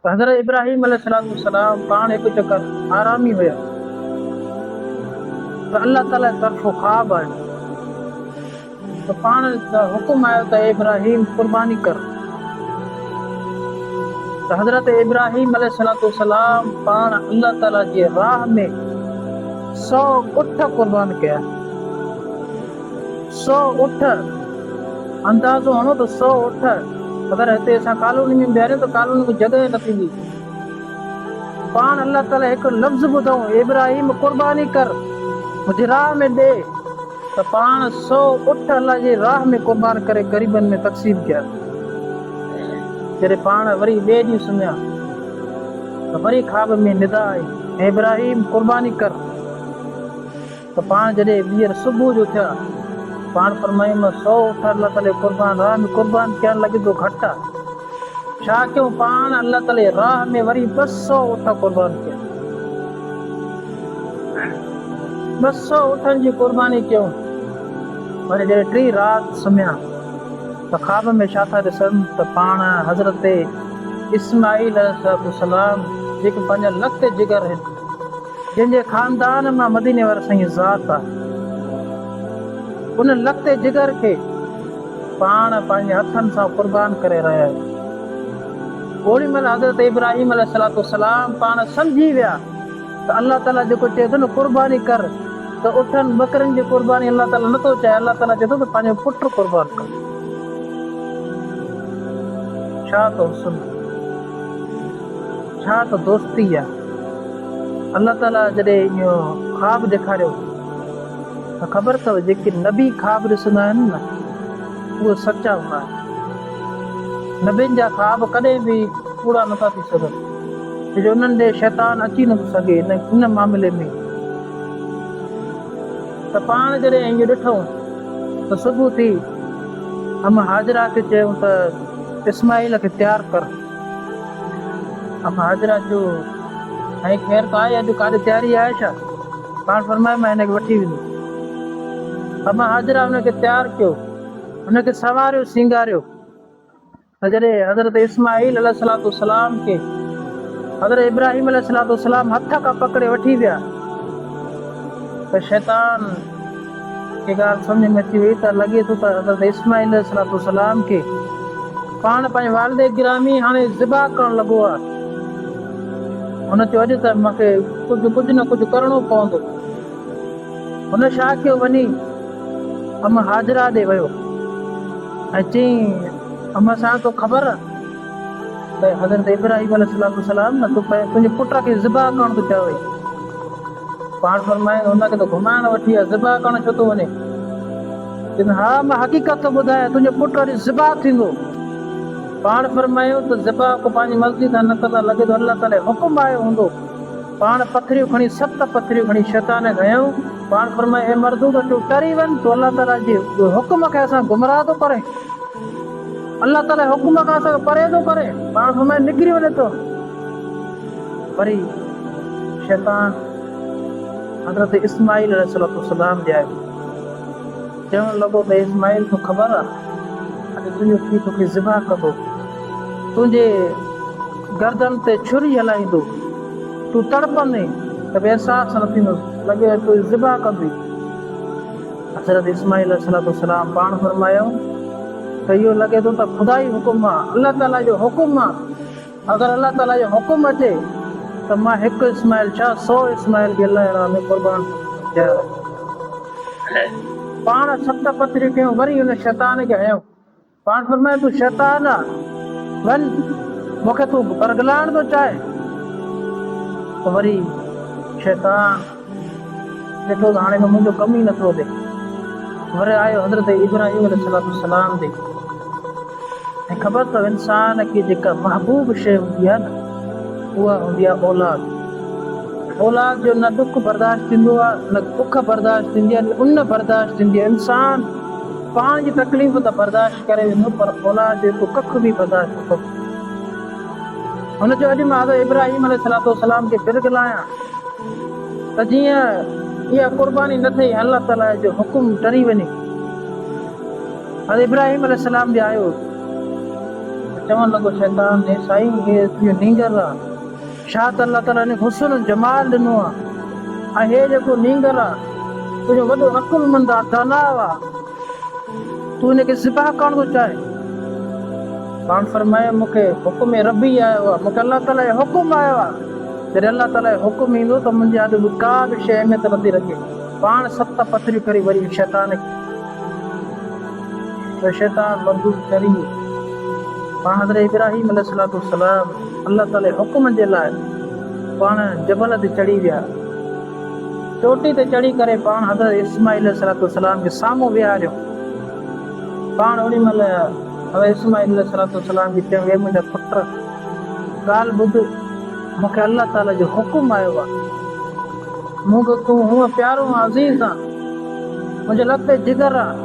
हज़रत इब्राहिम अलैहिस्सलाम पाण हिकु चकर आरामी हुया त अल्लाह ताला जी तरफ़ों ख्वाब आयो त पाण हुकुम आयो त इब्राहिम कुर्बानी कर। त हज़रत इब्राहिम अलैहिस्सलाम पाण अल्लाह ताला जी राह में 100 उठ कुर्बान कया। 100 उठ अंदाज़ो हणो त 100 उठ अगर हिते असां कॉलोनी में बीहारियूं त कॉलोनी में जॻह न थींदी। पाण अल्लाह ताला हिकु लफ़्ज़ ॿुधऊं इब्राहिम कुर्बानी कर मुंहिंजी राह में ॾे त पाण 100 उठ अल्लाह जी राह में कुर्बान करे ग़रीबनि में तक़सीम कया। जॾहिं पाण वरी ॿिए ॾींहुं सुम्हिया त वरी ख्वाब में निदा आई इब्राहिम कुर्बानी कर। त पाण जॾहिं ॿीहर सुबुह जो थिया पाण फरमायूं 100 उठ अल्लाह ताला कुर्बान राह में कुर्बान करणु लॻे थो घटि आहे। छा कयूं पाण अल्लाह ताला राह में वरी 200 उठ कुर्बान कया। 200 उठनि जी कुर्बानी कयूं। वरी जॾहिं टी राति सुम्हिया त ख्वाब में छा था ॾिसनि त पाण हज़रत इस्माईल अलैहिस्सलाम जेके पंहिंजा लख जिगर आहिनि जंहिंजे ख़ानदान मां मदीने वारा साईं ज़ात आहे उन लख जिगर खे पाण पंहिंजे हथनि सां कुर्बान करे रहिया आहिनि। ओड़ी महिल हज़रत इब्राहिम अलैहिस्सलाम पाण सम्झी विया त अल्लाह ताला जेको चए थो न कुर्बानी कर त उठनि बकरनि जी कुर्बानी अल्लाह ताला नथो चए। अल्लाह ताला चए थो त पंहिंजो पुटु कुर्बान कर। छा त हुस्न, छा त दोस्ती आहे। अल्लाह ताला जॾहिं इहो ख्वाब ॾेखारियो त ख़बर अथव जेके नबी ख्वाब ॾिसंदा आहिनि न उहे सचा हूंदा आहिनि। नबियुनि जा ख्वाब कॾहिं बि पूरा नथा थी सघनि जो उन्हनि ॾे शैतान अची नथो सघे इन मामले में। त पाण जॾहिं इहो ॾिठूं त सुबुह थी अमा हाजरा खे चयूं त इस्माईल खे तयारु कर। अमा हाजरा जो ऐं ख़ैर त आहे अॼु काॾे तयारी आहे छा? पाण फरमाए मां हिनखे वठी वेंदुमि। अमा हाजरा हुनखे तयारु कयो हुनखे संवारियो सिंगारियो त जॾहिं हज़रत इस्माईल अलैहिस्सलाम खे हज़रत इब्राहिम अलैहिस्सलाम हथ खां पकड़े वठी विया त शैतान खे ॻाल्हि सम्झ में अची वई त लॻे थो त हज़रत इस्माईल अलैहिस्सलाम खे पाण पंहिंजे वालिद गिरामी हाणे ज़िबा करणु लॻो आहे। हुन चयो अॼु त मूंखे कुझु न कुझु करिणो पवंदो। हुन छा कयो वञी अमा हाजरा ॾे वियो ऐं चयईं अमा सां तो ख़बर त हज़रत इब्राहिम अलैहिस्सलाम न तूं तुंहिंजे पुट खे ज़िबा करणु थो चवई। पाण फरमाए हुनखे त घुमाइण वठी आहे ज़िबा करणु छो थो वञे? हा मां हक़ीक़त थो ॿुधायां तुंहिंजो पुटु अॼु ज़िबा थींदो। पाण फरमायूं त ज़िबा को पंहिंजी मर्ज़ी सां न कंदा लॻे थो अल्लाह ताला हुकुम आयो हूंदो। पाण पथरियूं खणी 7 पथरियूं खणी शैतान खयूं। पाण फरमाए हे मर्दूद तूं टरी वञ तूं अल्लाह ताला जे हुकुम खे असां गुमराह थो करे। अल्लाह ताला हुकुम खां असांखे परे थो करे। पाण फरमाए निकिरी वञे थो। वरी शैतान हज़रत इस्माईल अलैहिस्सलाम जे आयो चवणु लॻो त इस्माईल तूं ख़बर आहे अॼु तुंहिंजो पीउ तोखे ज़िबा कंदो तुंहिंजे गर्दन ते छुरी हलाईंदो तूं तड़पंदे त बि अहसासु न थींदो लॻे तूं ज़िबा कंदी। हज़रत इस्माईल अलैहिस्सलाम पाण फरमायूं त इहो लॻे थो त ख़ुदा ई हुकुम आहे अल्लाह ताला जो हुकुम आहे। अगरि अल्लाह ताला जो हुकुम अचे त मां हिकु इस्माईल छा 100 इस्माईल बि अल्लाह जे राह में कुर्बान कया। पाण 7 पथरियूं कयूं वरी हुन शैतान खे हयूं। पाण फरमाए तूं शैतान आहे वञ मूंखे तूं बरगलाइण थो चाहे। त वरी शैतान ॾिठो त हाणे त मुंहिंजो कमु ई नथो हले। वरी आयो हज़रत इब्राहिम अलैहिस्सलाम ॾे ऐं ख़बर अथव इंसान खे जेका महबूब शइ हूंदी आहे न उहा हूंदी आहे औलाद। औलाद जो न दुख बर्दाश्त थींदो आहे न बुख बर्दाश्त थींदी आहे न उन बर्दाश्त थींदी आहे। इंसान पाण जी तकलीफ़ त बर्दाश्त करे वेंदो पर औलाद जो कख बि बर्दाश्त नथो। हुन चयो अॼु मां हज़रत इब्राहिम अलैहिस्सलाम खे बिरगलायां त जीअं इहा कुर्बानी न थिए अल्लाह ताला जो हुकुम टरी वञे। हज़रत इब्राहिम अलैहिस्सलाम बि आयो चवण लॻो शैतान ने साईं हे तुंहिंजो नींगर आहे छा त अलाह ताला ने हुस्न जमाल ॾिनो आहे ऐं हे जेको नींगर आहे तुंहिंजो वॾो अकुलमंद आहे दानाव आहे तूं हिनखे ज़िबा करण थो चाहे पाण फरमाए मूंखे हुकुम रबी आयो आहे मूंखे अलाह ताला जो हुकुम आयो आहे जॾहिं अलाह ताला जो हुकुम ईंदो त मुंहिंजे आॾो का बि शइ अहमियत नथी रखे पाण 7 पथरियूं करे वरी शैतान खे शैतान मरदूद करी पाण हज़रत इब्राहिम अलैहिस्सलाम अलाह ताला जे हुकुम जे लाइ पाण जबल ते चढ़ी विया चोटी ते चढ़ी करे पाण हज़रत इस्माइल अलैहिस्सलाम खे साम्हूं विहारियो पाण ओॾी महिल हज़रत इस्माइल अलैहिस्सलाम खे चयो हे मुंहिंजा पुट ॻाल्हि ॿुध मूंखे अलाह ताला जो हुकुम आयो आहे मूंखे तूं हूअं प्यारो अज़ीज़ आहे मुंहिंजे लते जिगर आहे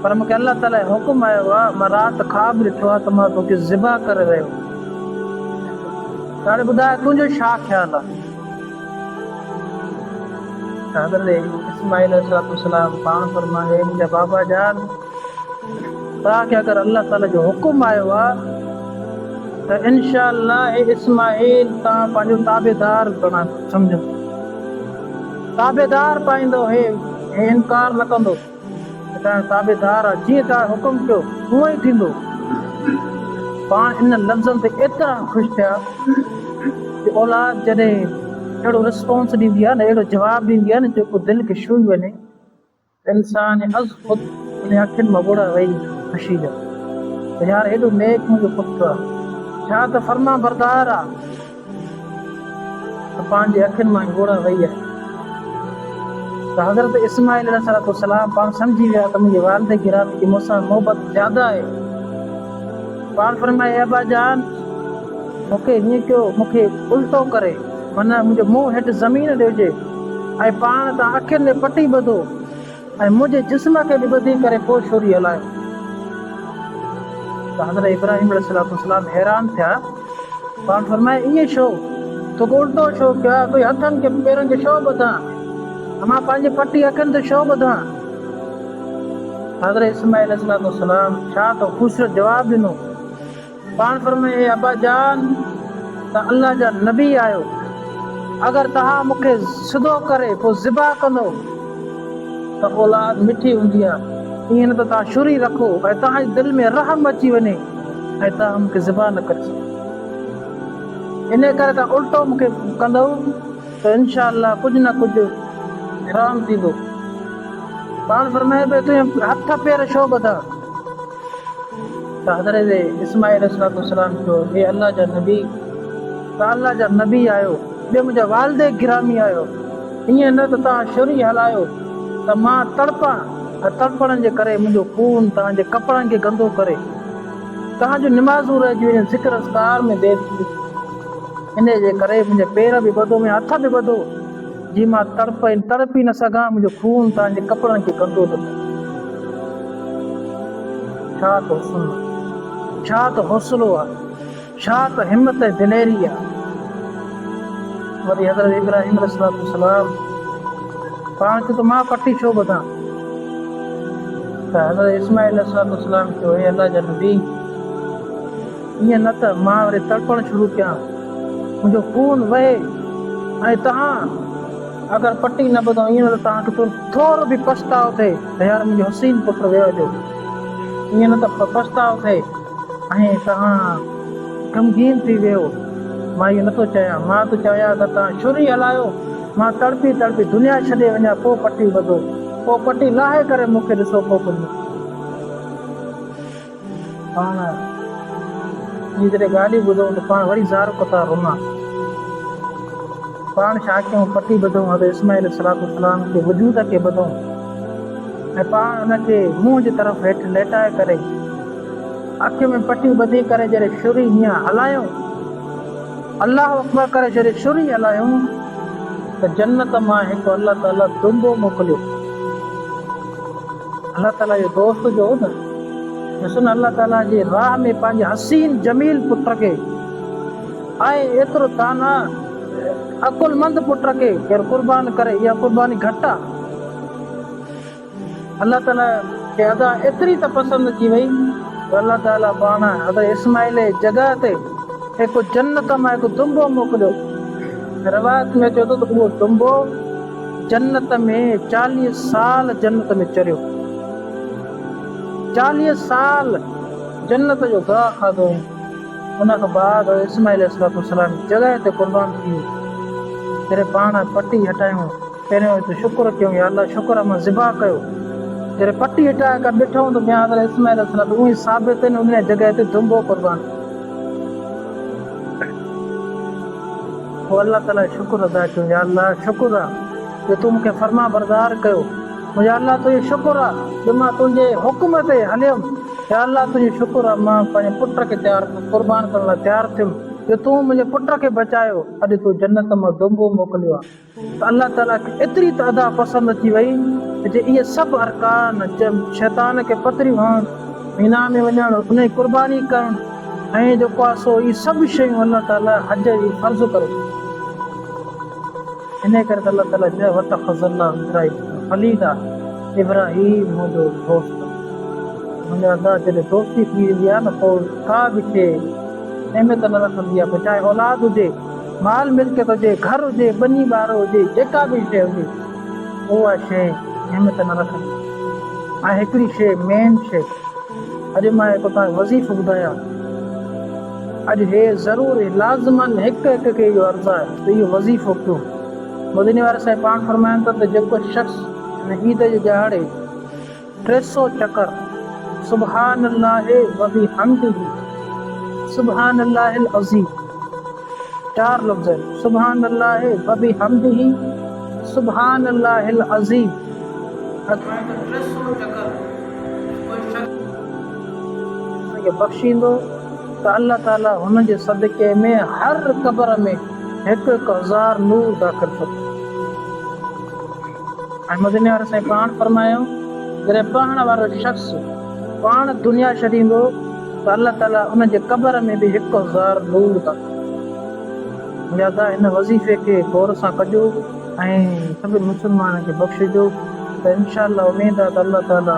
पर मूंखे अलाह ताला जो हुकुम आयो आहे मां राति ख़्वाब ॾिठो आहे त मां तोखे ज़िबा करे रहियो हाणे ॿुधाए तुंहिंजो छा ख़्यालु आहे हज़रत इस्माइल अलैहिस्सलाम पाण फरमाए मुंहिंजा बाबा जान तव्हांखे अगरि अलाह ताला जो हुकुम आयो आहे त इंशा अल्लाह इस्माइल तव्हां पंहिंजो ताबेदार बणा सम्झो ताबेदार पाईंदो हे इनकार न कंदो तव्हांजो ताबेदार आहे जीअं तव्हां हुकुम कयो हूअं ई थींदो पाण इन लफ़्ज़नि ते एतिरा ख़ुशि थिया कि औलाद जॾहिं अहिड़ो रिस्पॉन्स ॾींदी आहे न अहिड़ो जवाबु ॾींदी आहे न जेको दिलि खे छुई वञे इंसान अज़ ख़ुदि उन अखियुनि मां ॻोड़ा वेही ख़ुशी जा त यार हेॾो नेक मुंहिंजो पुटु आहे छा त फर्मा बरदार आहे त पंहिंजे अखियुनि मां ॻोड़ा वेही आहे त हज़रत इस्माइल अलैहिस्सलाम पाण सम्झी विया त मुंहिंजे वालिद गिरामी जी मूंसां मोहबत ज़्यादा आहे पाण फरमाए अबा जान मूंखे हीअं कयो मूंखे उल्टो करे माना मुंहिंजो मुंहुं हेठि ज़मीन ते हुजे ऐं पाण तव्हां अखियुनि में पटी ॿधो ऐं मुंहिंजे जिस्म खे बि ॿधी करे पोइ छुरी हलायो त हज़रत इब्राहिम अलैहिस्सलाम हैरान थिया पाण फरमाए ईअं छो तोखे उल्टो छो कयो आहे कोई हथनि खे पेरनि खे छो ॿधां मां पंहिंजी पटी अखियुनि ते छो ॿधां हज़रत इस्माइल अलैहिस्सलाम छा त ख़ूबसूरत जवाबु ॾिनो पाण फरमाए अबा जान त अल्लाह जा नबी आहियो अगरि तव्हां मूंखे सिधो करे पोइ ज़िबा कंदो त औलाद मिठी हूंदी आहे ईअं न त तव्हां छुरी रखो ऐं तव्हांजे दिलि में रहम अची वञे ऐं तव्हां मूंखे ज़िबा न करे सघो इन करे तव्हां उल्टो मूंखे कंदो त इनशा अल्लाह कुझु न कुझु रहम थींदो पाण फरमाए पियो तुंहिंजा हथ पेर छो ॿधा त हज़रत इस्माइल अलैहिस्सलाम चयो हे अल्लाह जा नबी तव्हां अल्लाह जा नबी आहियो ॿियो मुंहिंजा वालिद गिरामी आहियो ईअं न त तव्हां छुरी हलायो त मां तड़पां ऐं तड़पण जे करे मुंहिंजो खून तव्हांजे कपिड़नि खे गंदो करे तव्हांजूं निमाज़ूं रहिजी वञनि ज़िक्र अस्कार में देरि थी इन जे करे मुंहिंजे पेर बि ॿधो मुंहिंजा हथ बि ॿधो जी मां तड़पी न सघां मुंहिंजो खून तव्हांजे कपिड़नि खे गंदो न छा त हुस्न छा त हौसलो आहे छा त हिमत दिलेरी आहे वरी हज़रत इब्राहिम अलैहिस्सलाम पाण चयो त मां पटी छो ॿधां त हज़रत इस्माइल अलैहिस्सलाम चयो हे अल्लाह जा नबी ईअं न त मां वरी तड़पण शुरू कयां मुंहिंजो खून वहे ऐं तव्हां अगरि पटी न ॿधो ईअं न त तव्हांखे थोरो बि पछताव थिए त यार मुंहिंजो हसीन पुटु वियो जो ईअं न त पछताव थिए ऐं तव्हां गमगीन थी वियो मां इहो नथो चाहियां मां त चाहियां त तव्हां छुरी हलायो मां तड़पी दुनिया छॾे वञा पोइ पटी ॿधो पोइ पटी लाहे करे मूंखे ॾिसो पोइ कुझु पाण हीअ जॾहिं ॻाल्हियूं ॿुधूं त पाण वरी ज़ार कता रुना पाण छा कयूं पटी ॿधूं हज़रत इस्माइल अलैहिस्सलाम खे वजूद खे ॿधूं ऐं पाण हुनखे मुंहं जी तरफ़ हेठि लेटाए करे अखि में पटियूं ॿधी करे जॾहिं छुरी हीअं हलायूं अल्लाह अकबर करे जॾहिं छुरी हलायूं त जन्नत मां हिकु अल्लाह ताला दुंबो मोकिलियो अल्लाह ताला जो दोस्त जो न ॾिसो न अल्लाह ताला जे राह में पंहिंजे हसीन जमील पुट खे ऐं एतिरो ताना अकुलमंद पुट खे केरु क़ुर्बान करे इहा क़ुर्बानी घटि आहे अल्लाह ताला खे अदा एतिरी त पसंदि अची वई अल्लाह ताला पाण हज़रत इस्माइल जी जॻह ते हिकु जन्नत मां हिकु दुंबो मोकिलियो। रिवायत में चए थो त उहो दुंबो जन्नत में 40 साल जन्नत में चरियो, 40 साल जन्नत जो गाह खाधो। उन खां बाद इस्माइल अलैहिस्सलाम जॻह ते क़ुर्बान थी वियो। जॾहिं पाण पटी हटायूं पहिरियों त शुक्र कयूं, या अल्लाह शुक्र मां ज़िबा कयो। जॾहिं पटी हटाए करे ॾिठूं त ॿिया हज़रत इस्माइल अलैहिस्सलाम उहे साबित आहिनि, उन जॻह ते दुंबो क़ुर्बान। पोइ अल्लाह ताला शुक्र अदा कयूं, या अल्लाह शुक्र आहे जो तूं मूंखे फर्मा बरदार कयो। मुंहिंजा अल्लाह तुंहिंजो शुक्र आहे जो मां तुंहिंजे हुकुम ते हलियुमि। या अल्लाह तुंहिंजो शुक्र आहे मां पंहिंजे पुट खे क़ुर्बान करण लाइ तयारु थियुमि, जो तूं मुंहिंजे पुट खे बचायो। अॼु तूं जन्नत मां दुंबो मोकिलियो आहे। त अल्लाह ताला खे एतिरी त अदा पसंदि अची वई जे इहे सभु अरकान शैतान खे पतरियूं हणण, मीना में वञणु, उन जी क़ुर्बानी करणु ऐं जेको आहे सो इहे सभु शयूं अल्लाह ताला हज जी फ़र्ज़ु करे। इन करे त अल्लाह ताला चयो वतख़ज़ल्लाहु ख़लीला, इब्राहीम मुंहिंजो दोस्त। मुंहिंजा अदा जॾहिं दोस्ती थी वेंदी आहे न, पोइ का बि शइ अहमियत न रखंदी आहे। पोइ चाहे औलाद हुजे, माल मिल्कियत हुजे, घर हुजे, ॿनी ॿार हुजे, जेका बि शइ हुजे, उहा शइ अहमियत न रखंदी। ऐं हिकिड़ी शइ मेन शइ, अॼु मां हिकु तव्हांखे वज़ीफ़ो ॿुधायां। अॼु हे ज़रूरु लाज़िमन हिकु हिकु खे इहो अर्ज़ु आहे त इहो वज़ीफ़ो कयो। मदीने वारा साईं पाण फरमाइनि था त जेको शख़्स ईद जे ॾियारे 300 चकर सुभान अल्लाह व बिहम्दिही, सुभान अल्लाहिल अज़ीम, 4 लफ़्ज़ आहिनि, सुभान अल्लाह व बिहम्दिही, सुभान अल्लाहिल अज़ीम। 300 चकर कोई शख़्स बख़्शींदो त अल्लाह ताला हुन जे सदक़े में हर क़बर में 1000 नूर दाख़िल कंदो। ऐं मदीने वारे साईं पाण फरमायो, जॾहिं पढ़ण वारो शख़्स पाण दुनिया छॾींदो त अल्लाह ताला उन जे क़बर में बि 1000 नूर दाख़िल। लिहाज़ा हिन वज़ीफ़े खे गौर सां कजो ऐं सभिनी मुस्लमाननि खे बख़्शिजो। त इंशा अल्लाह उमेद आहे त अल्लाह ताला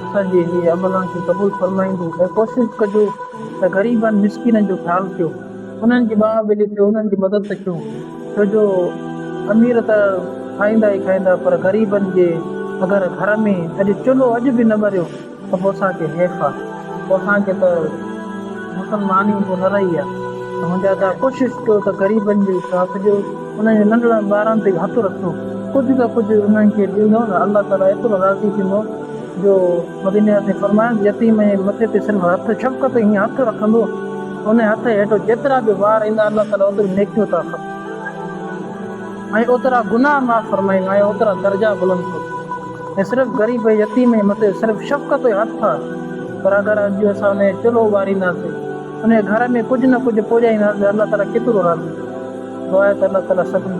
असांजे इहे अमलनि खे क़बूल फरमाईंदो। ऐं कोशिशि कजो त ग़रीबनि मिसकिननि जो ख़्यालु कयो, उन्हनि जी ॿाह ॿेली कयो, उन्हनि जी मदद कयो। छो जो अमीर त खाईंदा ई खाईंदा, पर ग़रीबनि जे अगरि घर में अॼु चुल्हो अॼु बि न ॿरियो त पोइ असांखे हैफ़ आहे, पोइ असांखे त मुस्लमानी पोइ न रही आहे। त मुंहिंजा तव्हां कोशिशि कयो त ग़रीबनि जो साथ ॾियो, उन्हनि जे नंढड़नि ॿारनि ते हथु रखो, कुझु त कुझु उन्हनि खे ॾींदो न अल्लाह ताला एतिरो राज़ी थींदो जो मदीने ते फरमाइनि यतीम जे मथे ते सिर्फ़ु हथु शफ़क़त हीअं हथु रखंदो, उन हथ हेठो जेतिरा बि वार ईंदा अल्लाह ताला ओतिरी नेकियूं था फरमाए ऐं ओतिरा गुनाह माफ़ फरमाईंदो ऐं ओतिरा दर्जा बुलंद कंदो। ऐं सिर्फ़ु ग़रीब यतीम जे मथे सिर्फ़ु शफ़क़त जो हथु आहे। पर अगरि अॼु असां उन चुल्हो ॿारींदासीं, उन घर में कुझु न कुझु पहुचाईंदासीं, अल्लाह ताला केतिरो राज़ी। दुआ आहे त अल्लाह ताला सभिनी